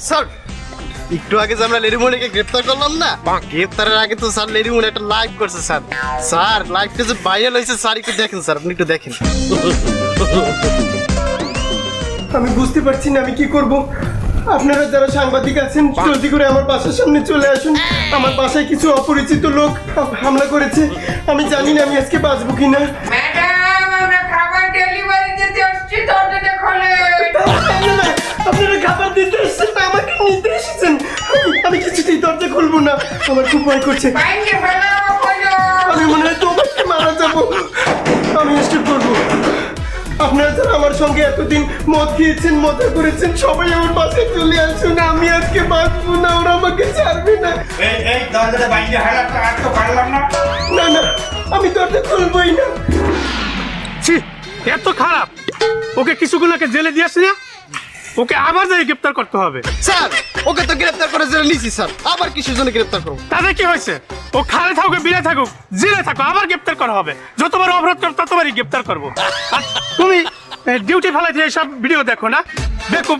Sir একটু আগে যে আমরা লেরিমনিকে গ্রেফতার করলাম না, গ্রেফতারের আগে তো স্যার লেরিমনি একটা লাইভ করছে স্যার। স্যার লাইভটা যে ভাইরাল হয়েছে স্যার, একটু দেখেন স্যার, আপনি একটু দেখেন। আমি বুঝতে পারছি না আমি কি করব। আপনারা যারা সাংবাদিক আছেন জলদি করে আমার বাসার সামনে চলে আসুন। আমার বাসায় কিছু অপরিচিত লোক হামলা করেছে। আমি জানি না আমি আজকে বাঁচবো কিনা। ম্যাডাম আমরা খাবার ডেলিভারি দিতে আসছি, দরজাটা খোলেন। আপনারা খাবার দিতে এসেছেন না, আমাকে নিতে এসেছেন। আমি কিছুতেই দরজা খুলবো না, আমার খুব ভয় করছে। বাইকে ফেলো কইলো। আমি মনে হয় তোমাকে মারা যাবো। আমি স্টপ করবো। আপনারা যারা আমার সঙ্গে এতদিন মদ খেয়েছেন, মজা করেছেন, সবাই আমার বাসায় চলে আসুন। আমি আজকে বাঁচবো না, ওরা আমাকে ছাড়বে না। এই দরজাটা বাইরে হারাতে আর তো পারলাম না। না না, আমি দরজা খুলবোই না। ছি, এত খারাপ। ওকে কিছুগুলোকে জেলে দিয়ে আসি না, ওকে আবার যাই গ্রেপ্তার করতে হবে। স্যার ওকে তো গ্রেফতার করে জেলে নিয়েছি স্যার, আবার কিসের জন্য গ্রেফতার করবো? তাতে কি হয়েছে? ও খালে থাকুক বিলে থাকুক জেলে থাকুক, আবার গ্রেপ্তার করা হবে। যতবার অপরাধ করো ততবারই গ্রেপ্তার করবো। আর তুমি ডিউটি ফেলাইতে এইসব ভিডিও দেখো না, বেকুব